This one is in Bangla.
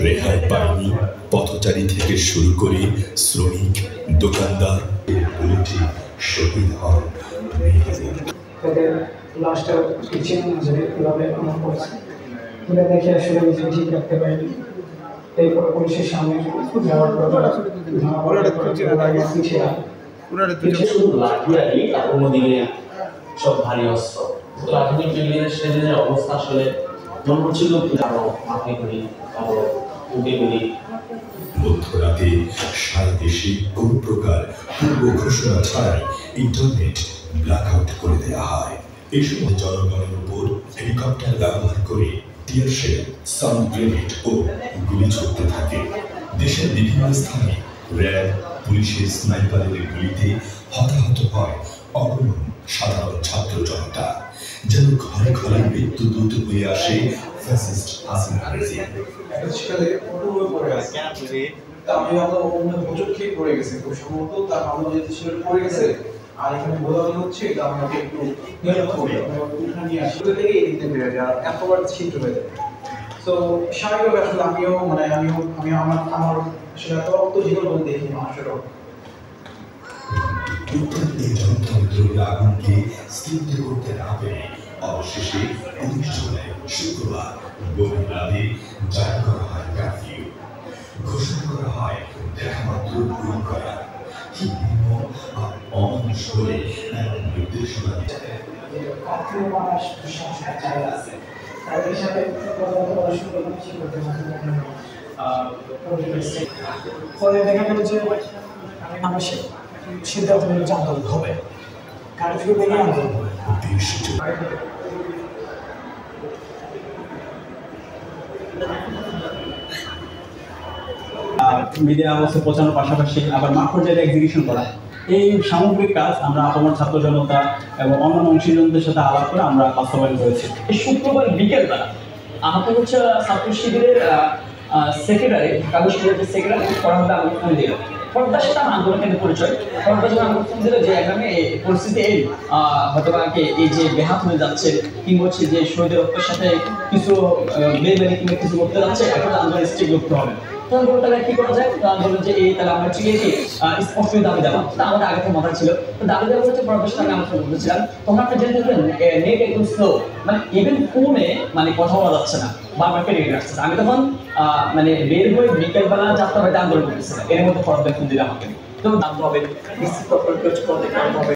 রেহাই পায়নি পথচারী থেকে শুরু করে শ্রমিক, দোকানদার, শহীদ হন তাদের লাশটা পিছিয়ে এভাবে আমার করছে তুলে দেখে আসলে নিজে ঠিক রাখতে পারিনি। এরপর পুলিশের সামনে যাওয়ার পর অন্যদিকে সব ভারী অস্ত্র। তো আধুনিক বিল্ডিংয়ের সেদিনের অবস্থা আসলে মনে হচ্ছিল আরো মাথায় করি আরো উঠে করি। মধ্যরাতে সারা দেশে কোন প্রকার পূর্ব ঘোষণা ছাড়াই ইন্টারনেট ব্ল্যাকআউট করে দেওয়া হয়। এই সময় জনগণের উপর হেলিকপ্টার ব্যবহার করে টিয়ার শেল, সাউন্ড গ্রেনেড ও গুলি ছুটতে থাকে। দেশের বিভিন্ন স্থানে র্যাব, পুলিশের স্নাইপারের গুলিতে হতাহত হয় অগণন সাধারণ ছাত্র জনতা। যেন ঘরে ঘরে মৃত্যু দূত হয়ে আসে ফ্যাসিস্ট হাসিনা রেজিম। আমি হোঁচট খেয়ে পড়ে গেছে, খুব সম্ভবত তার মামলা যেহেতু ছিল পড়ে গেছে, আর এখানে বোঝানো হচ্ছে এটা আমাকে একটু হেল্প করি, উঠা নিয়ে আসি থেকে এই দিতে পেরে যায় আর এতবার ছিদ্র হয়ে যায়। তো স্বাভাবিকভাবে আসলে আমি আমার আসলে এত রক্ত জীবন বলতে দেখি মানুষেরও। এই জনতন্ত্রের আগুনকে স্তব্ধ করতে না পেরে অবশেষে 19 জুলাই শুক্রবার গভীর রাতে জারি করা হয় কারফিউ। ঘোষণা করা হয় দেখা মাত্র গুলি করা। কি নির্মম আর অমানুষ হলে এমন নির্দেশনা দিচ্ছে। ফলে দেখা গেল যে আমার সিদ্ধান্ত নিল যে আন্দোলন হবে, কারফিউ ভেঙে আন্দোলন হবে। মিডিয়া অবস্থা পৌঁছানোর পাশাপাশি আবার মাঠ পর্যায়ে এক্সিকিউশন করা, এই সামগ্রিক কাজ আমরা আপামর ছাত্র জনতা এবং অন্যান্য অংশীজনদের সাথে আলাপ করে আমরা বাস্তবায়ন করেছি। এই শুক্রবার বিকেলবেলা আহত হচ্ছে ছাত্র শিবিরের সেক্রেটারি, কাগজ শিবিরের সেক্রেটারি ফরহাদা আমাকে ফোন দিল। ফরহাদার সাথে আমার আন্দোলন কেন্দ্রে পরিচয়। ফরহাদা যখন আমাকে ফোন দিল যে এখানে এই পরিস্থিতি এই হয়তো এই যে বেহাত হয়ে যাচ্ছে কিংবা হচ্ছে যে শহীদের রক্তের সাথে কিছু বেমানি কিংবা কিছু করতে যাচ্ছে, একটা আন্দোলন স্ট্রিক করতে হবে। তখন বলতে তাহলে কি করা যায়, বললো যে এই তাহলে আমরা ঠিক আছে স্পষ্ট দাবি দেওয়া, তা আমাদের আগে থেকে মাথা ছিল। তো দাবি দেওয়া হচ্ছে প্রফেশন আমি আলোচনা করতেছিলাম, তখন আপনি জেনে থাকবেন নেট একদম স্লো, মানে ইভেন ফোনে মানে কথা বলা যাচ্ছে না, বারবার নেট আসছে। আমি তখন মানে বের হয়ে বিকেলবেলা যাত্রা বাড়িতে আন্দোলন করতেছিলাম, এর মধ্যে ফরহাদ ফোন দিলে আমাকে তো জানতে হবে নিশ্চিত হবে।